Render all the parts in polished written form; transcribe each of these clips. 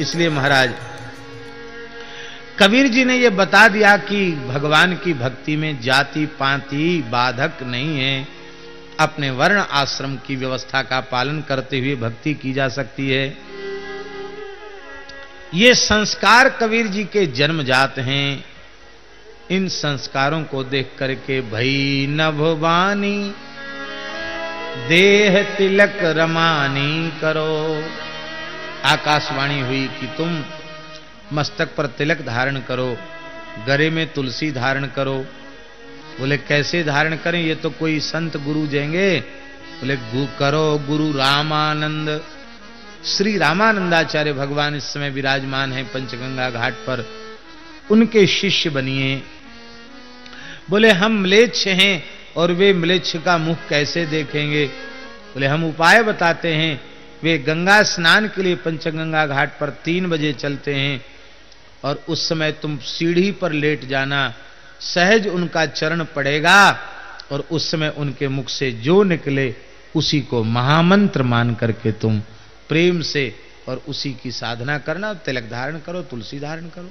इसलिए महाराज कबीर जी ने यह बता दिया कि भगवान की भक्ति में जाति पाति बाधक नहीं है। अपने वर्ण आश्रम की व्यवस्था का पालन करते हुए भक्ति की जा सकती है। ये संस्कार कबीर जी के जन्मजात हैं। इन संस्कारों को देख करके भई नभवानी देह तिलक रमानी करो। आकाशवाणी हुई कि तुम मस्तक पर तिलक धारण करो, गले में तुलसी धारण करो। बोले कैसे धारण करें, ये तो कोई संत गुरु देंगे। बोले करो गुरु रामानंद। श्री रामानंदाचार्य भगवान इस समय विराजमान है पंचगंगा घाट पर, उनके शिष्य बनिए। बोले हम म्लेच्छ हैं और वे म्लेच्छ का मुख कैसे देखेंगे। बोले हम उपाय बताते हैं। वे गंगा स्नान के लिए पंचगंगा घाट पर 3 बजे चलते हैं और उस समय तुम सीढ़ी पर लेट जाना, सहज उनका चरण पड़ेगा और उस समय उनके मुख से जो निकले उसी को महामंत्र मान करके तुम प्रेम से और उसी की साधना करना। तिलक धारण करो, तुलसी धारण करो।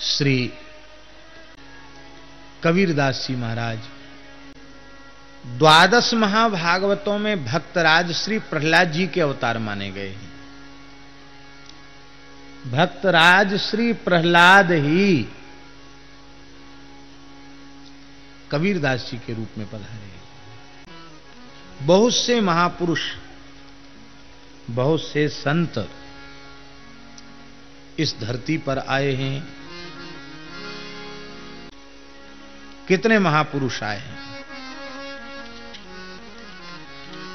श्री कबीरदास जी महाराज 12 महाभागवतों में भक्तराज श्री प्रहलाद जी के अवतार माने गए हैं। भक्तराज श्री प्रहलाद ही कबीरदास जी के रूप में पधारे। बहुत से महापुरुष, बहुत से संत इस धरती पर आए हैं। कितने महापुरुष आए हैं।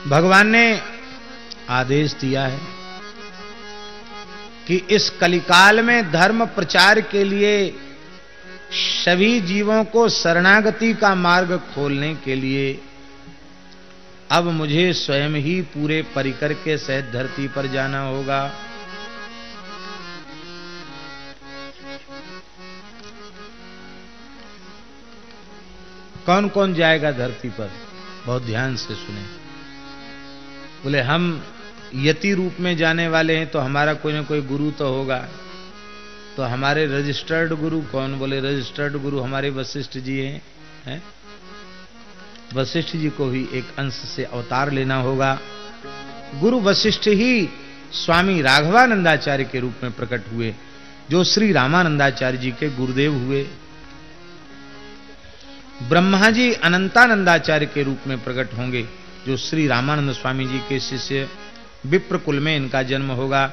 भगवान ने आदेश दिया है कि इस कलिकाल में धर्म प्रचार के लिए सभी जीवों को शरणागति का मार्ग खोलने के लिए अब मुझे स्वयं ही पूरे परिकर के सहित धरती पर जाना होगा। कौन कौन जाएगा धरती पर, बहुत ध्यान से सुने। बोले हम यति रूप में जाने वाले हैं तो हमारा कोई ना कोई गुरु तो होगा। तो हमारे रजिस्टर्ड गुरु कौन। बोले रजिस्टर्ड गुरु हमारे वशिष्ठ जी हैं। वशिष्ठ जी को भी एक अंश से अवतार लेना होगा। गुरु वशिष्ठ ही स्वामी राघवानंदाचार्य के रूप में प्रकट हुए, जो श्री रामानंदाचार्य जी के गुरुदेव हुए। ब्रह्मा जी अनंतानंदाचार्य के रूप में प्रकट होंगे, जो श्री रामानंद स्वामी जी के शिष्य। विप्र कुल में इनका जन्म होगा।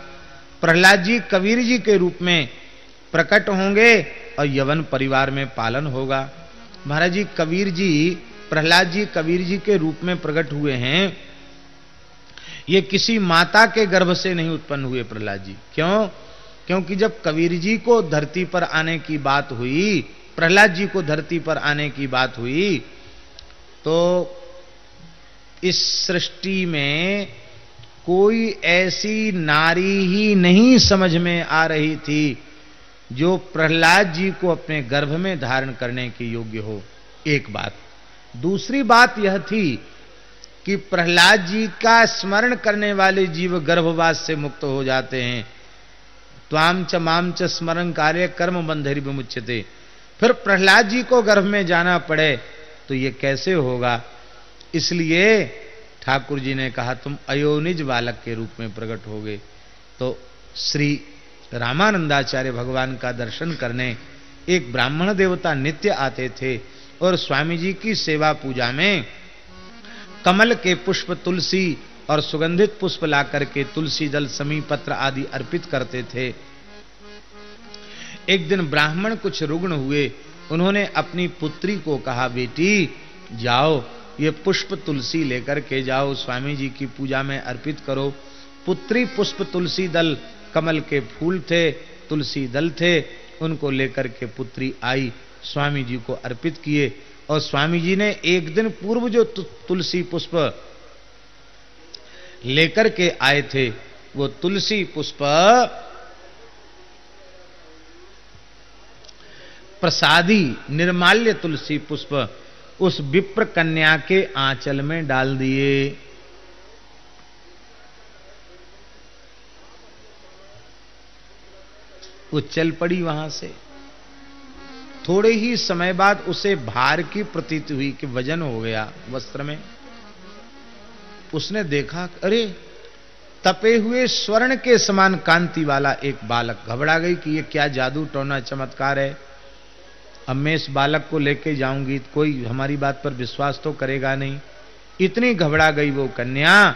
प्रहलाद जी कबीर जी के रूप में प्रकट होंगे और यवन परिवार में पालन होगा। महाराज जी कबीर जी, प्रहलाद जी कबीर जी के रूप में प्रकट हुए हैं। ये किसी माता के गर्भ से नहीं उत्पन्न हुए प्रहलाद जी। क्यों? क्योंकि जब कबीर जी को धरती पर आने की बात हुई, प्रहलाद जी को धरती पर आने की बात हुई, तो इस सृष्टि में कोई ऐसी नारी ही नहीं समझ में आ रही थी जो प्रहलाद जी को अपने गर्भ में धारण करने के योग्य हो। एक बात। दूसरी बात यह थी कि प्रहलाद जी का स्मरण करने वाले जीव गर्भवास से मुक्त हो जाते हैं। त्वाम च माम च स्मरण कार्य कर्म बंधरि विमुच्यते। फिर प्रहलाद जी को गर्भ में जाना पड़े तो ये कैसे होगा। इसलिए ठाकुर जी ने कहा तुम अयोनिज बालक के रूप में प्रकट होगे। तो श्री रामानंदाचार्य भगवान का दर्शन करने एक ब्राह्मण देवता नित्य आते थे और स्वामी जी की सेवा पूजा में कमल के पुष्प, तुलसी और सुगंधित पुष्प लाकर के तुलसी दल, समी पत्र आदि अर्पित करते थे। एक दिन ब्राह्मण कुछ रुग्ण हुए। उन्होंने अपनी पुत्री को कहा बेटी जाओ ये पुष्प तुलसी लेकर के जाओ, स्वामी जी की पूजा में अर्पित करो। पुत्री पुष्प, तुलसी दल, कमल के फूल थे, तुलसी दल थे, उनको लेकर के पुत्री आई, स्वामी जी को अर्पित किए। और स्वामी जी ने एक दिन पूर्व जो तुलसी पुष्प लेकर के आए थे वो तुलसी पुष्प प्रसादी निर्माल्य तुलसी पुष्प उस विप्र कन्या के आंचल में डाल दिए। वो चल पड़ी वहां से। थोड़े ही समय बाद उसे भार की प्रतीति हुई कि वजन हो गया वस्त्र में। उसने देखा, अरे तपे हुए स्वर्ण के समान कांति वाला एक बालक। घबरा गई कि ये क्या जादू टोना चमत्कार है। अब मैं इस बालक को लेके जाऊंगी तो कोई हमारी बात पर विश्वास तो करेगा नहीं। इतनी घबरा गई वो कन्या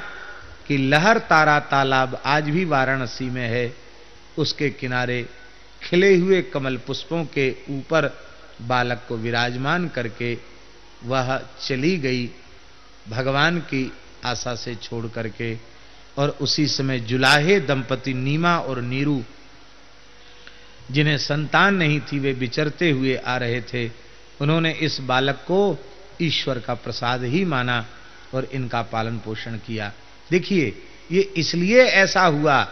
कि लहर तारा तालाब आज भी वाराणसी में है, उसके किनारे खिले हुए कमल पुष्पों के ऊपर बालक को विराजमान करके वह चली गई भगवान की आशा से छोड़ करके। और उसी समय जुलाहे दंपति नीमा और नीरू, जिन्हें संतान नहीं थी, वे विचरते हुए आ रहे थे। उन्होंने इस बालक को ईश्वर का प्रसाद ही माना और इनका पालन पोषण किया। देखिए, ये इसलिए ऐसा हुआ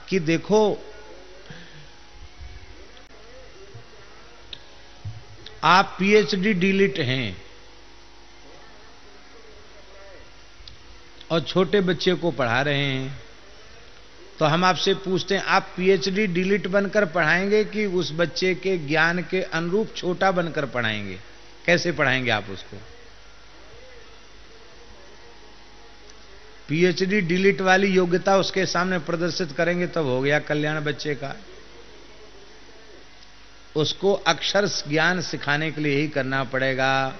कि देखो, आप पीएचडी डीलिट हैं और छोटे बच्चे को पढ़ा रहे हैं, तो हम आपसे पूछते हैं, आप पीएचडी डीलिट बनकर पढ़ाएंगे कि उस बच्चे के ज्ञान के अनुरूप छोटा बनकर पढ़ाएंगे? कैसे पढ़ाएंगे आप उसको? पीएचडी डीलिट वाली योग्यता उसके सामने प्रदर्शित करेंगे तब हो गया कल्याण बच्चे का। उसको अक्षर ज्ञान सिखाने के लिए यही करना पड़ेगा,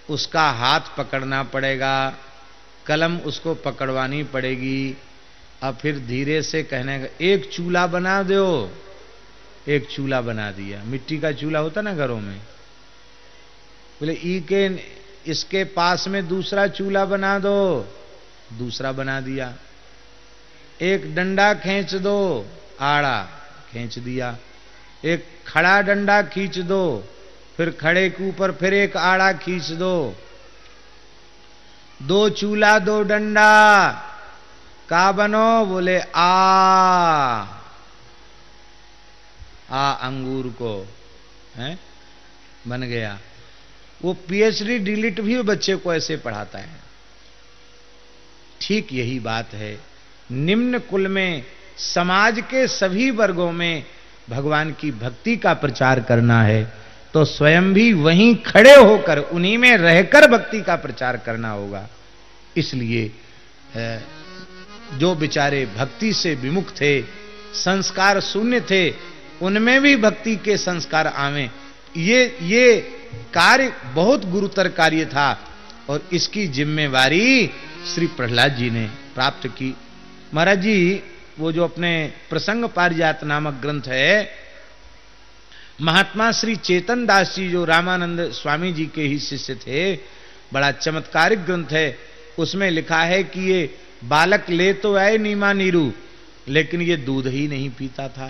उसका हाथ पकड़ना पड़ेगा, कलम उसको पकड़वानी पड़ेगी, और फिर धीरे से कहने का, एक चूल्हा बना दो। एक चूल्हा बना दिया, मिट्टी का चूल्हा होता ना घरों में, बोले ई के इसके पास में दूसरा चूल्हा बना दो, दूसरा बना दिया। एक डंडा खींच दो, आड़ा खींच दिया। एक खड़ा डंडा खींच दो, फिर खड़े के ऊपर फिर एक आड़ा खींच दो। दो चूल्हा दो डंडा, का बनो? बोले आ अंगूर को है बन गया। वो पीएचडी डीलिट भी बच्चे को ऐसे पढ़ाता है। ठीक यही बात है, निम्न कुल में समाज के सभी वर्गों में भगवान की भक्ति का प्रचार करना है तो स्वयं भी वहीं खड़े होकर उन्हीं में रहकर भक्ति का प्रचार करना होगा। इसलिए जो बेचारे भक्ति से विमुख थे, संस्कार शून्य थे, उनमें भी भक्ति के संस्कार आवे, ये कार्य बहुत गुरुतर कार्य था और इसकी जिम्मेवारी श्री प्रहलाद जी ने प्राप्त की। महाराज जी, वो जो अपने प्रसंग पारिजात नामक ग्रंथ है, महात्मा श्री चेतन दास जी जो रामानंद स्वामी जी के ही शिष्य थे, बड़ा चमत्कारिक ग्रंथ है। उसमें लिखा है कि ये बालक ले तो आए नीमा नीरू, लेकिन ये दूध ही नहीं पीता था।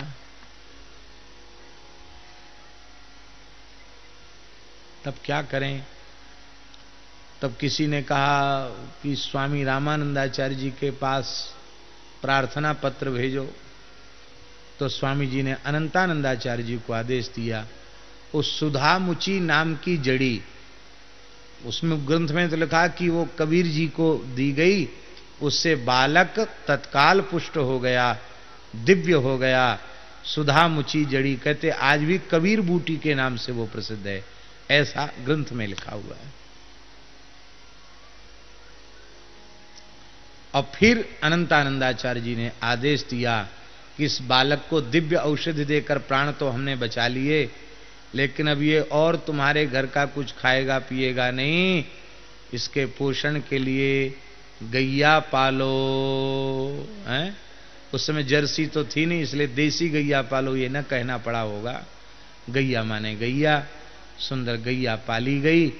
तब क्या करें? तब किसी ने कहा कि स्वामी रामानंदाचार्य जी के पास प्रार्थना पत्र भेजो। तो स्वामी जी ने अनंतानंदाचार्य जी को आदेश दिया। उस सुधामुची नाम की जड़ी, उसमें ग्रंथ में तो लिखा कि वो कबीर जी को दी गई, उससे बालक तत्काल पुष्ट हो गया, दिव्य हो गया। सुधामुची जड़ी कहते आज भी कबीर बूटी के नाम से वो प्रसिद्ध है, ऐसा ग्रंथ में लिखा हुआ है। और फिर अनंतानंदाचार्य जी ने आदेश दिया कि इस बालक को दिव्य औषधि देकर प्राण तो हमने बचा लिए, लेकिन अब ये और तुम्हारे घर का कुछ खाएगा पिएगा नहीं, इसके पोषण के लिए गैया पालो। हैं? उस समय जर्सी तो थी नहीं, इसलिए देसी गैया पालो ये न कहना पड़ा होगा। गैया माने गैया, सुंदर गैया पाली गई।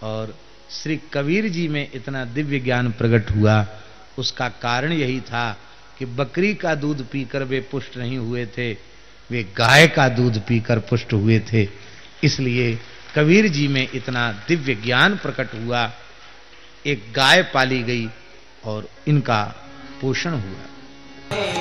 और श्री कबीर जी में इतना दिव्य ज्ञान प्रकट हुआ, उसका कारण यही था कि बकरी का दूध पीकर वे पुष्ट नहीं हुए थे, वे गाय का दूध पीकर पुष्ट हुए थे। इसलिए कबीर जी में इतना दिव्य ज्ञान प्रकट हुआ। एक गाय पाली गई और इनका पोषण हुआ।